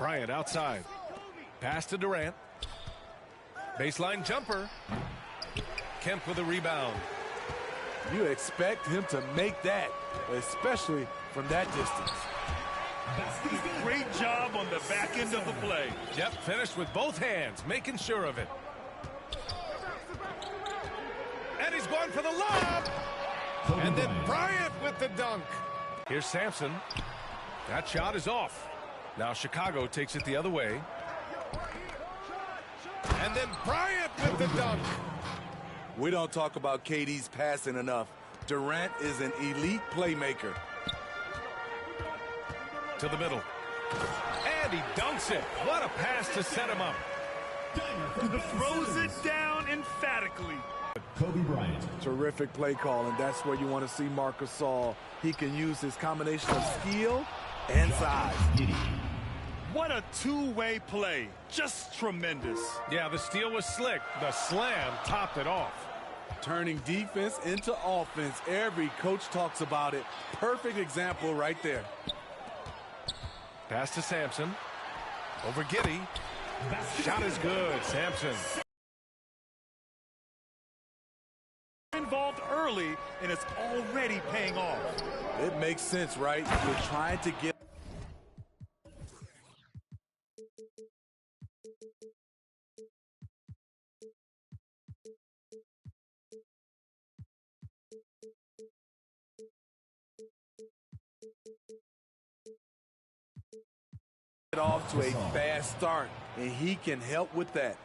Bryant outside. Pass to Durant. Baseline jumper. Kemp with a rebound. You expect him to make that, especially from that distance. Great job on the back end of the play. Yep, finished with both hands, making sure of it. And he's going for the lob. And then Bryant with the dunk. Here's Sampson. That shot is off. Now Chicago takes it the other way. And then Bryant with the dunk. We don't talk about KD's passing enough. Durant is an elite playmaker. To the middle. And he dunks it. What a pass to set him up. Throws it down emphatically. Kobe Bryant. Terrific play call, and that's where you want to see Marc Gasol. He can use his combination of skill and size. What a two-way play. Just tremendous. Yeah, the steal was slick. The slam topped it off. Turning defense into offense. Every coach talks about it. Perfect example right there. Pass to Sampson. Over Giddey. Shot is good. Sampson. Involved early, and it's already paying off. It makes sense, right? You're trying to get off to a fast start, and he can help with that.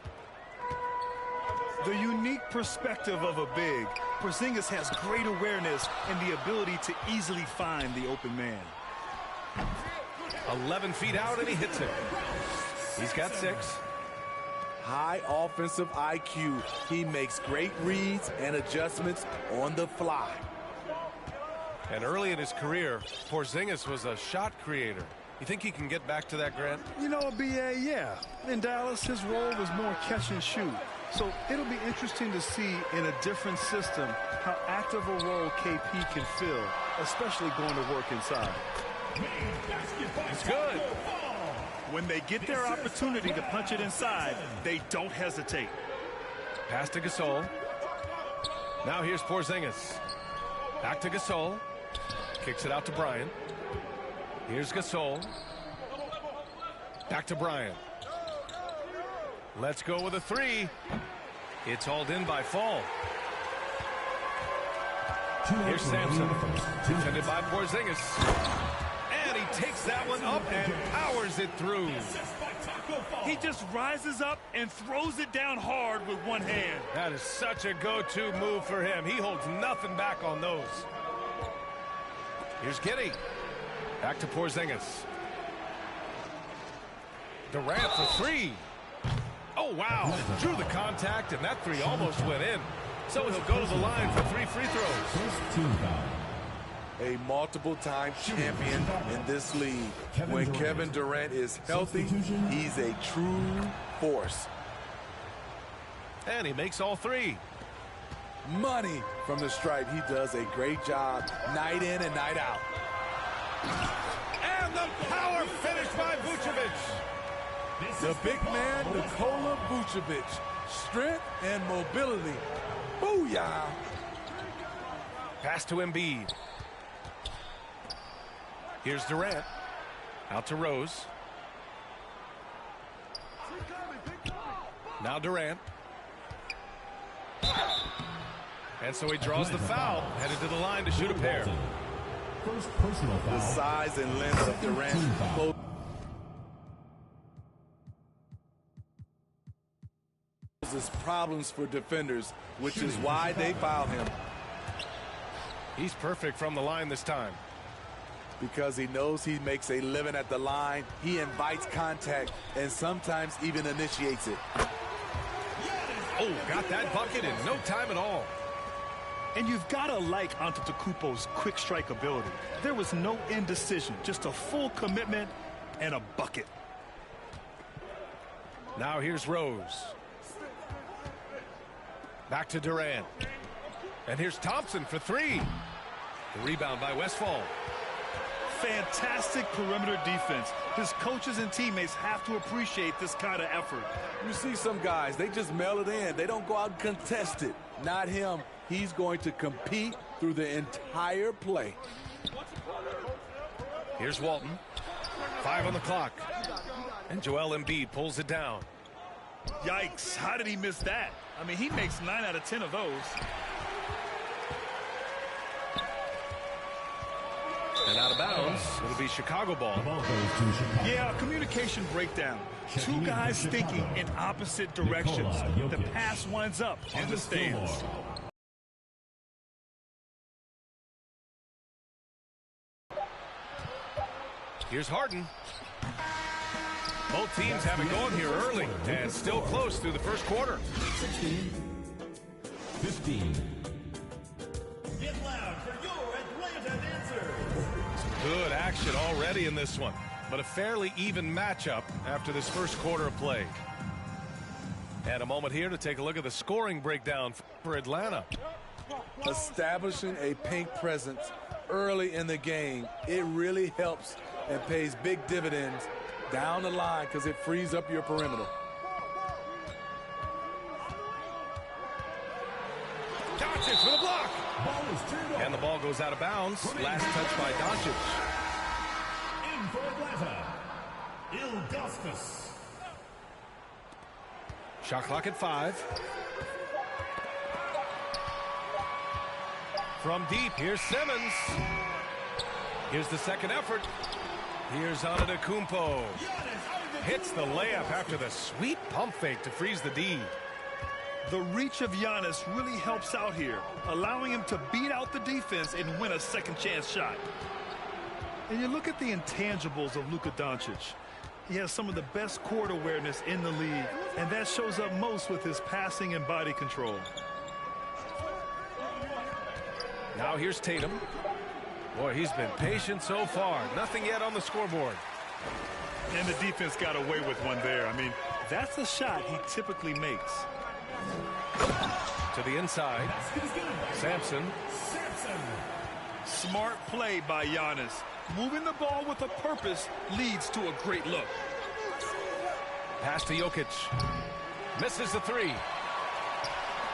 The unique perspective of a big. Porzingis has great awareness and the ability to easily find the open man. 11 feet out, and he hits it. He's got 6. High offensive IQ. He makes great reads and adjustments on the fly. And early in his career, Porzingis was a shot creator. You think he can get back to that, Grant? You know, B.A., yeah. In Dallas, his role was more catch and shoot. So it'll be interesting to see in a different system how active a role KP can fill, especially going to work inside. It's good. When they get their opportunity to punch it inside, they don't hesitate. Pass to Gasol. Now here's Porzingis. Back to Gasol. Kicks it out to Bryant. Here's Gasol. Back to Bryant. Let's go with a 3. It's hauled in by Fall. Here's Sampson. Defended by Porzingis. And he takes that one up and powers it through. He just rises up and throws it down hard with one hand. That is such a go-to move for him. He holds nothing back on those. Here's Giddey. Back to Porzingis. Durant for 3. Oh, wow. Drew the contact, and that 3 almost went in. So he'll go to the line for 3 free throws. First team foul. A multiple-time champion in this league. When Kevin Durant is healthy, he's a true force. And he makes all 3. Money from the stripe. He does a great job night in and night out. And the power finish by Vucevic. The big man, Nikola Vucevic. Strength and mobility. Booyah! Pass to Embiid. Here's Durant. Out to Rose. Now Durant. And so he draws the foul. Headed to the line to shoot a pair. First personal foul. The size and length of Durant poses problems for defenders, which is why they foul him. He's perfect from the line this time. Because he knows he makes a living at the line, he invites contact and sometimes even initiates it. Oh, got that bucket in no time at all. And you've got to like Antetokounmpo's quick strike ability. There was no indecision, just a full commitment and a bucket. Now here's Rose. Back to Durant. And here's Thompson for 3. The rebound by Westfall. Fantastic perimeter defense. His coaches and teammates have to appreciate this kind of effort. You see some guys, they just mail it in. They don't go out and contest it. Not him. He's going to compete through the entire play. Here's Walton. 5 on the clock. And Joel Embiid pulls it down. Yikes, how did he miss that? I mean, he makes 9 out of 10 of those. And out of bounds, it'll be Chicago ball. The ball goes to Chicago. Yeah, communication breakdown. Two guys thinking in opposite directions. The pass winds up in the stands. Here's Harden. Both teams have it going here early and still close through the first quarter. 16, 15. Get loud for your Atlanta dancers. Some good action already in this one, but a fairly even matchup after this first quarter of play. And a moment here to take a look at the scoring breakdown for Atlanta. Establishing a paint presence early in the game, it really helps and pays big dividends down the line because it frees up your perimeter. Doncic with a block. Ball is turned over. And the ball goes out of bounds. Last touch by Doncic. In for Atlanta, Ilgauskas. Shot clock at 5. From deep, here's Simmons. Here's the second effort. Here's Antetokounmpo. Hits the layup after the sweet pump fake to freeze the D. The reach of Giannis really helps out here, allowing him to beat out the defense and win a second chance shot. And you look at the intangibles of Luka Doncic. He has some of the best court awareness in the league, and that shows up most with his passing and body control. Now here's Tatum. Boy, he's been patient so far. Nothing yet on the scoreboard. And the defense got away with one there. I mean, that's a shot he typically makes. To the inside. Sampson. Smart play by Giannis. Moving the ball with a purpose leads to a great look. Pass to Jokic. Misses the 3.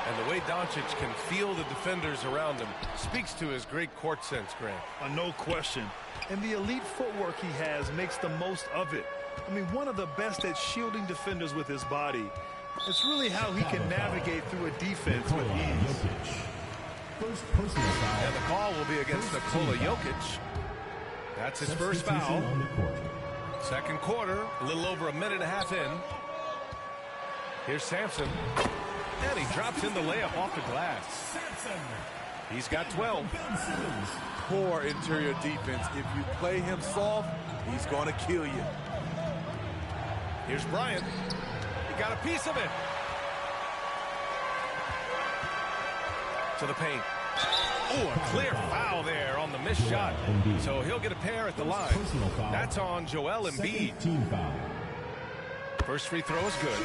And the way Doncic can feel the defenders around him speaks to his great court sense, Grant. No question. And the elite footwork he has makes the most of it. I mean, one of the best at shielding defenders with his body. It's really how he can navigate through a defense with ease. First personal foul. And the call will be against Nikola Jokic. That's his first foul. On the court. Second quarter, a little over a minute and a half in. Here's Sampson. And he drops in the layup off the glass. He's got 12. Poor interior defense. If you play him soft, he's going to kill you. Here's Bryant. He got a piece of it. To the paint. Oh, a clear foul there on the missed shot. So he'll get a pair at the line. That's on Joel Embiid. Team foul. First free throw is good.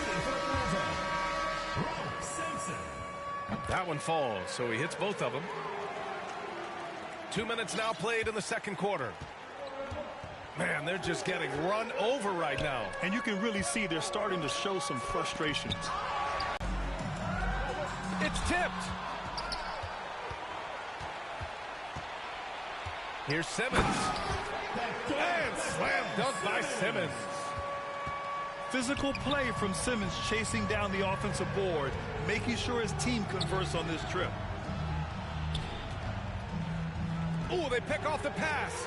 That one falls, so he hits both of them. 2 minutes now played in the second quarter. Man, they're just getting run over right now. And you can really see they're starting to show some frustrations. It's tipped. Here's Simmons. And slam dunk by Simmons. Physical play from Simmons chasing down the offensive board, making sure his team converts on this trip. Oh, they pick off the pass.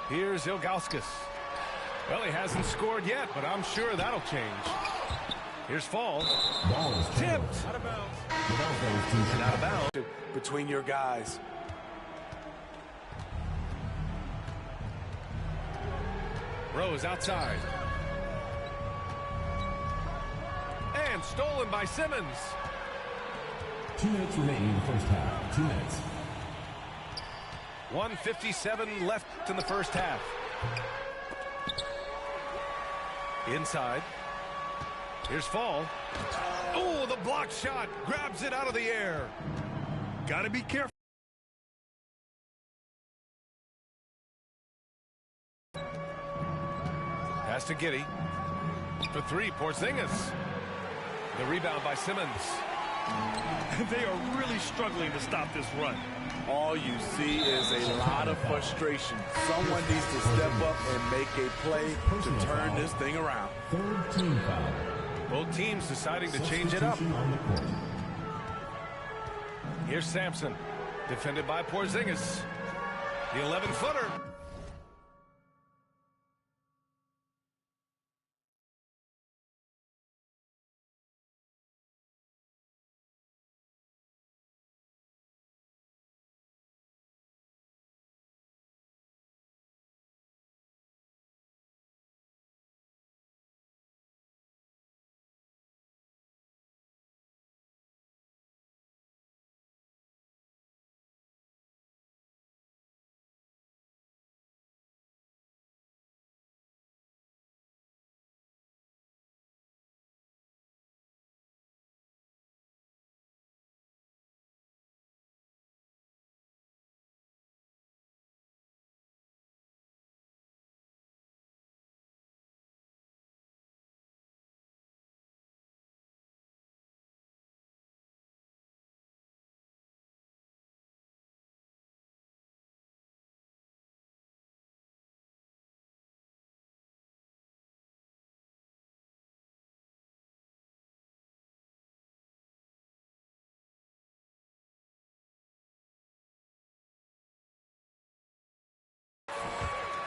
Here's Ilgauskas. Well, he hasn't scored yet, but I'm sure that'll change. Here's Fall. Ball is Tipped. Out of bounds. The ball goes to And out of bounds. Between your guys. Rose outside. And stolen by Simmons. 2 minutes remaining in the first half. 2 minutes. 1:57 left in the first half. Inside. Here's Fall. Oh, the block shot. Grabs it out of the air. Got to be careful. Pass to Giddey. For three, Porzingis. The rebound by Simmons. They are really struggling to stop this run. All you see is a lot of frustration. Someone needs to step up and make a play to turn this thing around. Third team foul. Both teams deciding to change it up. Substitution on the court. Here's Sampson, defended by Porzingis. The 11-footer.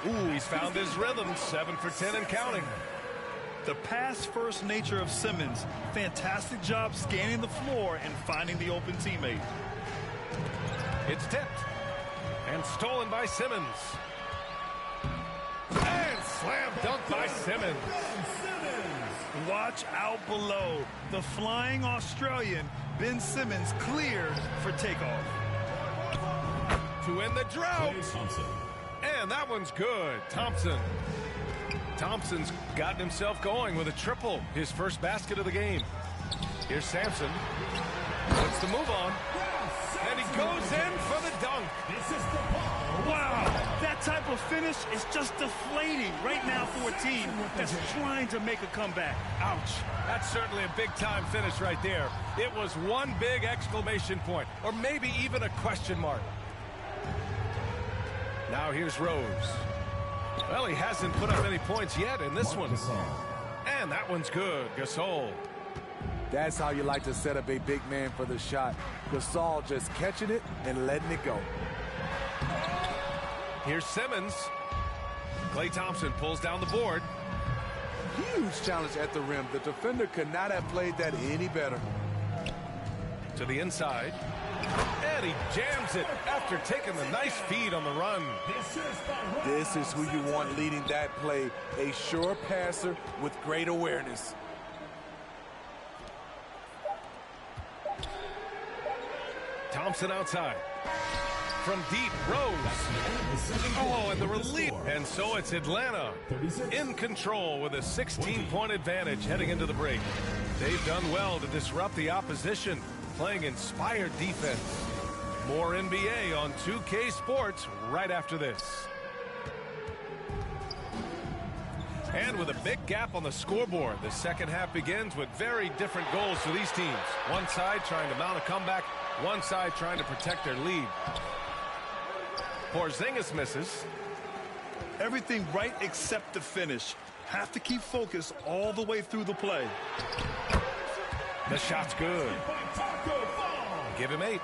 Ooh, he's found his rhythm. 7 for 10 and counting. The pass-first nature of Simmons. Fantastic job scanning the floor and finding the open teammate. It's tipped. And stolen by Simmons. And slam dunk by Simmons. Watch out below. The flying Australian, Ben Simmons, cleared for takeoff. To end the drought. Klay Thompson. And that one's good. Thompson's gotten himself going with a triple. His first basket of the game. Here's Sampson. Puts the move on. And he goes in for the dunk. Wow, that type of finish is just deflating right now for a team that's trying to make a comeback. Ouch. That's certainly a big-time finish right there. It was one big exclamation point, or maybe even a question mark. Now here's Rose. Well, he hasn't put up any points yet in this one. And that one's good. Gasol. That's how you like to set up a big man for the shot. Gasol just catching it and letting it go. Here's Simmons. Klay Thompson pulls down the board. Huge challenge at the rim. The defender could not have played that any better. To the inside. And he jams it after taking the nice feed on the run. This is who you want leading that play. A sure passer with great awareness. Thompson outside. From deep, Rose. Oh, and the relief. And so it's Atlanta in control with a 16-point advantage heading into the break. They've done well to disrupt the opposition, playing inspired defense. More NBA on 2K Sports right after this. And with a big gap on the scoreboard, the second half begins with very different goals for these teams. One side trying to mount a comeback, one side trying to protect their lead. Porzingis misses. Everything right except the finish. Have to keep focused all the way through the play. The shot's good. Give him 8.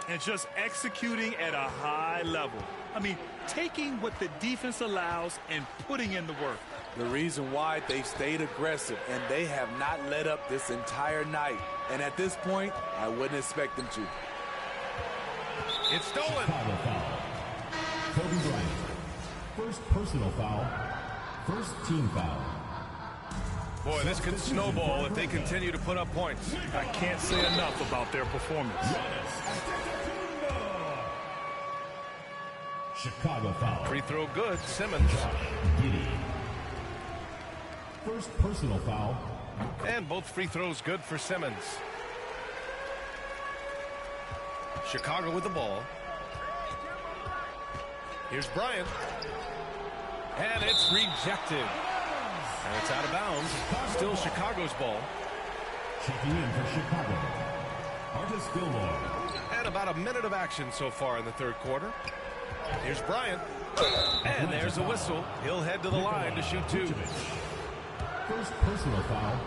And just executing at a high level. I mean, taking what the defense allows and putting in the work. The reason why they stayed aggressive, and they have not let up this entire night. And at this point, I wouldn't expect them to. It's stolen. Chicago foul. Kobe Bryant. First personal foul. First team foul. Boy, this could snowball if they continue to put up points. I can't say enough about their performance. Chicago foul. Free throw good. Simmons. Giddey. First personal foul. And both free throws good for Simmons. Chicago with the ball. Here's Bryant. And it's rejected. It's out of bounds. Still Chicago's ball. Checking in for Chicago, Artis Gilmore. And about a minute of action so far in the third quarter. Here's Bryant. And there's a whistle. He'll head to the line to shoot two. First personal foul.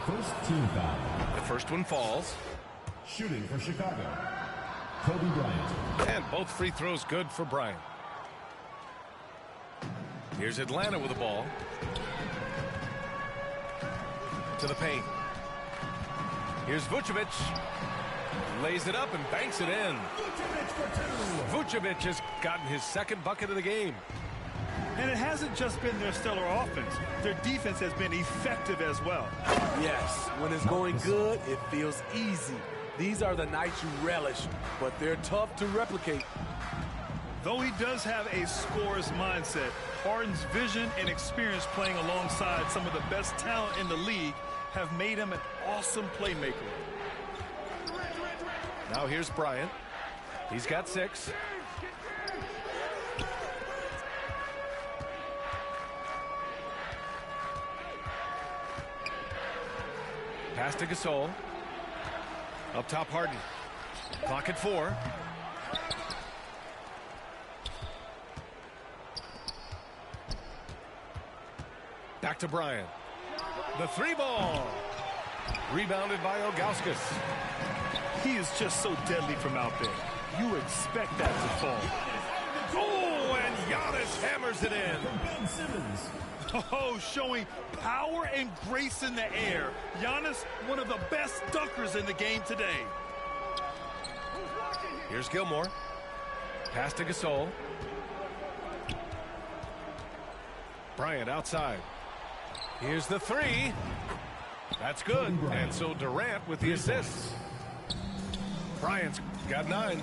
First team foul. The first one falls. Shooting for Chicago, Kobe Bryant. And both free throws good for Bryant. Here's Atlanta with the ball. To the paint. Here's Vucevic. Lays it up and banks it in. Vucevic has gotten his second bucket of the game. And it hasn't just been their stellar offense. Their defense has been effective as well. Yes, when it's going good, it feels easy. These are the nights you relish, but they're tough to replicate. Though he does have a scorer's mindset, Harden's vision and experience playing alongside some of the best talent in the league have made him an awesome playmaker. Now here's Bryant. He's got 6. Pass to Gasol. Up top, Harden. Clock at 4. Back to Bryant. The 3 ball. Rebounded by Ilgauskas. He is just so deadly from out there. You expect that to fall. Oh, and Giannis hammers it in. Ben Simmons. Oh, showing power and grace in the air. Giannis, one of the best dunkers in the game today. Here's Gilmore. Pass to Gasol. Bryant outside. Here's the 3. That's good. And so Durant with the assist. Bryant's got 9.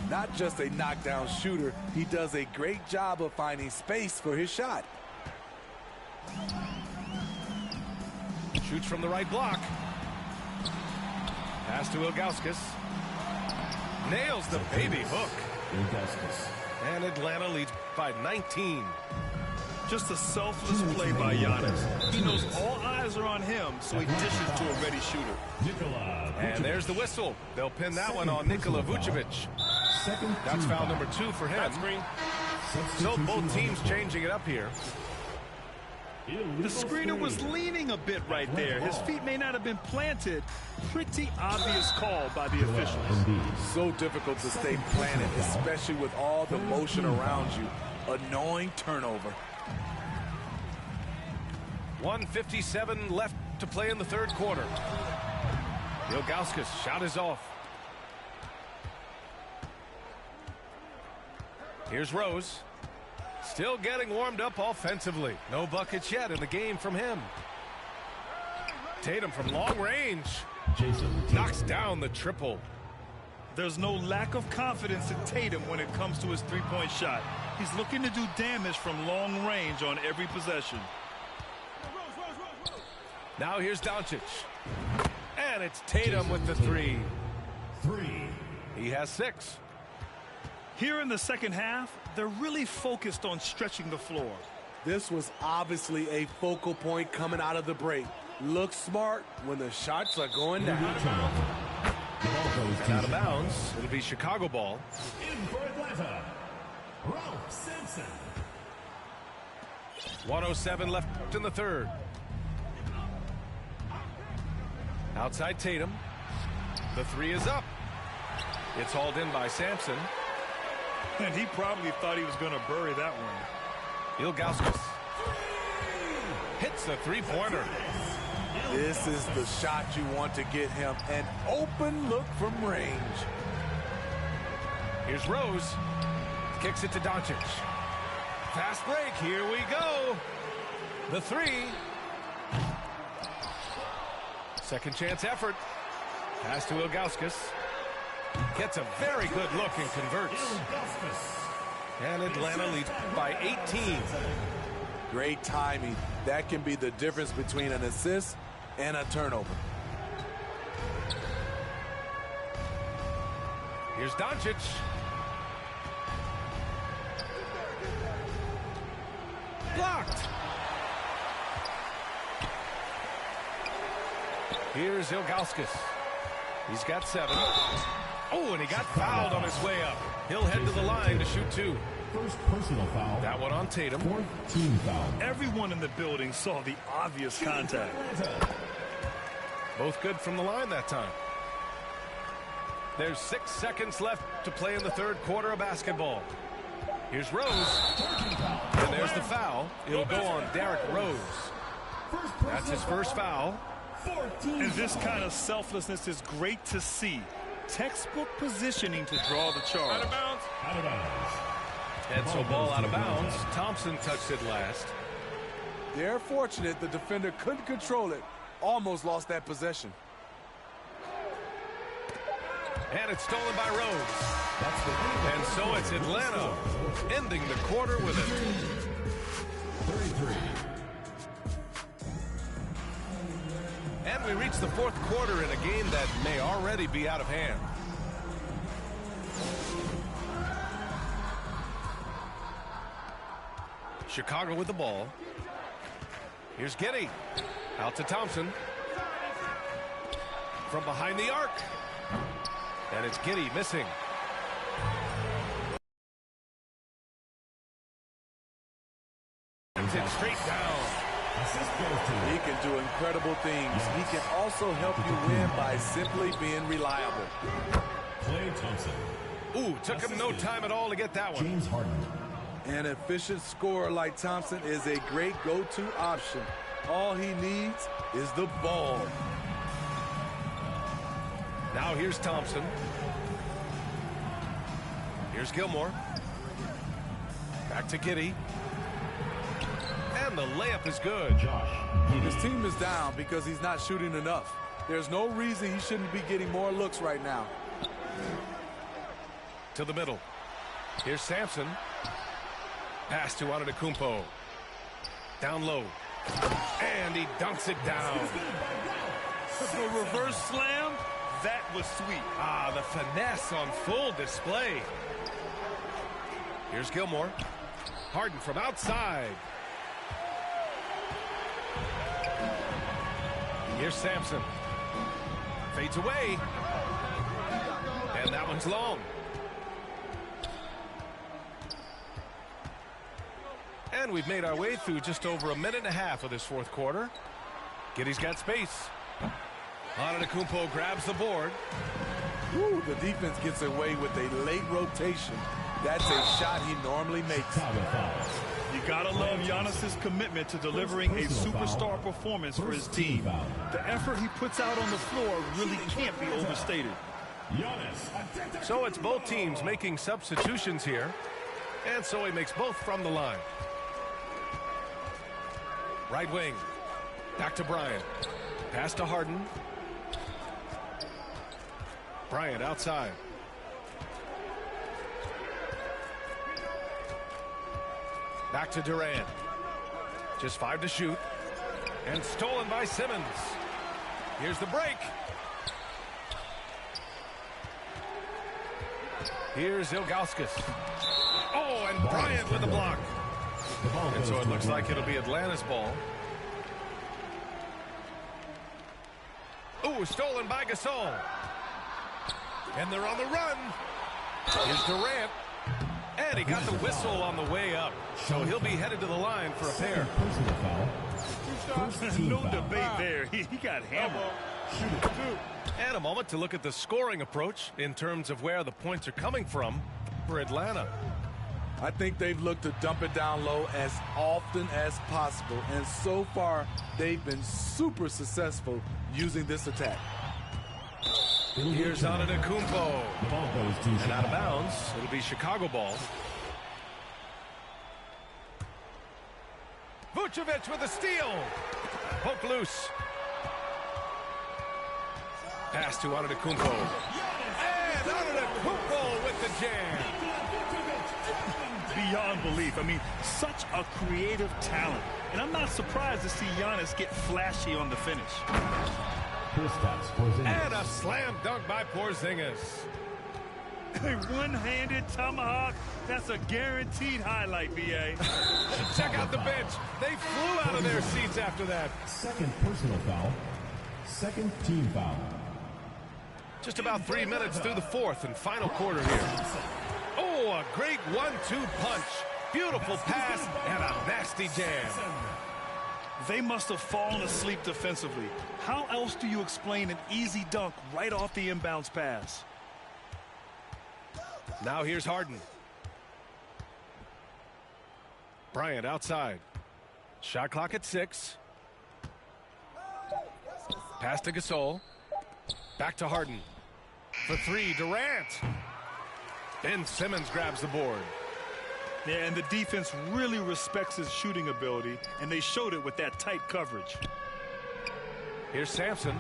Not just a knockdown shooter, he does a great job of finding space for his shot. Shoots from the right block. Pass to Ilgauskas. Nails the baby hook. Ilgauskas. And Atlanta leads by 19. Just a selfless play by Giannis. He knows all eyes are on him, so he dishes to a ready shooter. Nikola Vucevic. And there's the whistle. They'll pin that one on Nikola Vucevic. Second That's team foul number 2 for him. So Substitution both teams on the changing it up here. The screener was leaning a bit right there. His feet may not have been planted. Pretty obvious call by the officials. Indeed. So difficult to stay planted, especially with all the motion around you. Annoying turnover. 1:57 left to play in the third quarter. Ilgauskas shot is off. Here's Rose. Still getting warmed up offensively. No buckets yet in the game from him. Tatum from long range. Jason Knocks down the triple. There's no lack of confidence in Tatum when it comes to his three-point shot. He's looking to do damage from long range on every possession. Now here's Doncic. And it's Tatum with the 3. He has 6. Here in the second half, they're really focused on stretching the floor. This was obviously a focal point coming out of the break. Look smart when the shots are going down. And out of bounds. It'll be Chicago ball. In for Atlanta, Ralph Sampson. 1:07 left in the third. Outside Tatum. The 3 is up. It's hauled in by Sampson. And he probably thought he was going to bury that one. Ilgauskas hits the 3-pointer. This is the shot you want to get him. An open look from range. Here's Rose. Kicks it to Doncic. Fast break. Here we go. The 3. Second chance effort. Pass to Ilgauskas. Gets a very good look and converts. And Atlanta leads by 18. Great timing. That can be the difference between an assist and a turnover. Here's Doncic. Blocked. Here's Ilgauskas. He's got 7. Oh, and he got fouled on his way up. He'll head to the line to shoot 2. First personal foul. That one on Tatum. Fourth team foul. Everyone in the building saw the obvious contact. Both good from the line that time. There's 6 seconds left to play in the third quarter of basketball. Here's Rose. And there's the foul. It'll go on Derrick Rose. That's his first foul. And this kind of selflessness is great to see. Textbook positioning to draw the charge. Out of bounds. Out of bounds. And so ball out of bounds. Thompson touched it last. They're fortunate the defender couldn't control it. Almost lost that possession. And it's stolen by Rose. And so it's Atlanta ending the quarter with it. 33. And we reach the fourth quarter in a game that may already be out of hand. Chicago with the ball. Here's Giddey. Out to Thompson. From behind the arc. And it's Giddey missing. It's straight down. He can do incredible things. He can also help you win by simply being reliable. Klay Thompson. Ooh, took him no time at all to get that one. James Harden. An efficient scorer like Thompson is a great go-to option. All he needs is the ball. Now here's Thompson. Here's Gilmore. Back to Giddey. And the layup is good. His team is down because he's not shooting enough. There's no reason he shouldn't be getting more looks right now. To the middle. Here's Sampson. Pass to Antetokounmpo. Down low. And he dunks it down. The reverse slam, that was sweet. Ah, the finesse on full display. Here's Gilmore. Harden from outside. Here's Sampson. Fades away. And that one's long. And we've made our way through just over a minute and a half of this fourth quarter. Giddey's got space. Antetokounmpo grabs the board. Ooh, the defense gets away with a late rotation. That's a shot he normally makes. You gotta love Giannis's commitment to delivering a superstar performance for his team. The effort he puts out on the floor really can't be overstated. So it's both teams making substitutions here. And so he makes both from the line. Right wing. Back to Bryant. Pass to Harden. Bryant outside. Back to Durant. Just 5 to shoot. And stolen by Simmons. Here's the break. Here's Ilgauskas. Oh, and Bryant with the block. And so it looks like it'll be Atlanta's ball. Ooh, stolen by Gasol. And they're on the run. Here's Durant. And he got the whistle on the way up. So he'll be headed to the line for a pair. No debate there. He got hammered. And a moment to look at the scoring approach in terms of where the points are coming from for Atlanta. I think they've looked to dump it down low as often as possible. And so far, they've been super successful using this attack. Here's Antetokounmpo. And out of bounds, it'll be Chicago ball. Vucevic with a steal. Poke loose. Pass to Antetokounmpo. And Antetokounmpo with the jam. Beyond belief. I mean, such a creative talent. And I'm not surprised to see Giannis get flashy on the finish. And a slam dunk by Porzingis. A one-handed tomahawk. That's a guaranteed highlight, B.A. And check out the bench. They flew out of their seats after that. Second personal foul. Second team foul. Just about 3 minutes through the fourth and final quarter here. Oh, a great 1-2 punch. Beautiful pass and a nasty jam. They must have fallen asleep defensively. How else do you explain an easy dunk right off the inbounds pass? Now here's Harden. Bryant outside. Shot clock at 6. Pass to Gasol. Back to Harden. For 3, Durant. Ben Simmons grabs the board. Yeah, and the defense really respects his shooting ability, and they showed it with that tight coverage. Here's Sampson.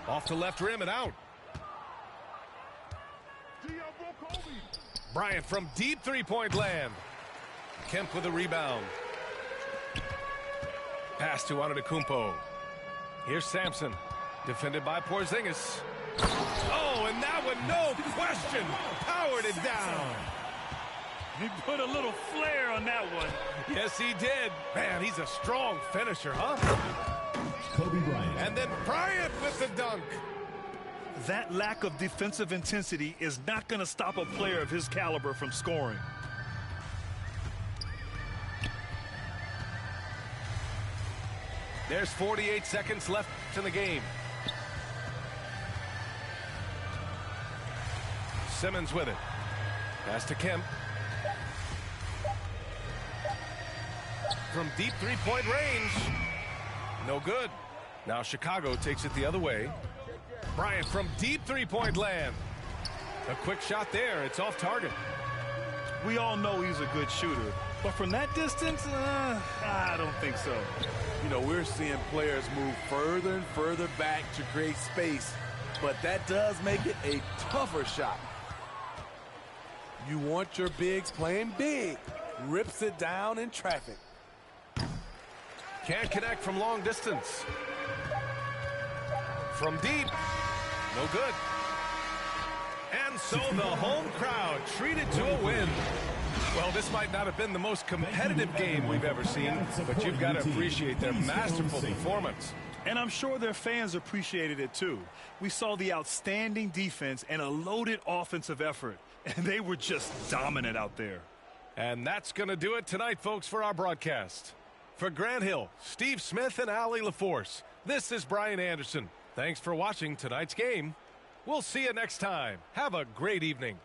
Off the left rim and out. Bryant from deep three-point land. Kemp with a rebound. Pass to Antetokounmpo. Here's Sampson. Defended by Porzingis. Oh, and that one, no question, powered it down. He put a little flair on that one. Yes, he did. Man, he's a strong finisher, huh? Kobe Bryant. And then Bryant with the dunk. That lack of defensive intensity is not going to stop a player of his caliber from scoring. There's 48 seconds left in the game. Simmons with it. Pass to Kemp. From deep three-point range. No good. Now Chicago takes it the other way. Bryant from deep three-point land. A quick shot there. It's off target. We all know he's a good shooter. But from that distance, I don't think so. You know, we're seeing players move further and further back to create space. But that does make it a tougher shot. You want your bigs playing big. Rips it down in traffic. Can't connect from long distance. From deep. No good. And so the home crowd treated to a win. Well, this might not have been the most competitive game we've ever seen, but you've got to appreciate their masterful performance. And I'm sure their fans appreciated it too. We saw the outstanding defense and a loaded offensive effort, and they were just dominant out there. And that's going to do it tonight, folks, for our broadcast. For Grant Hill, Steve Smith, and Allie LaForce, this is Brian Anderson. Thanks for watching tonight's game. We'll see you next time. Have a great evening.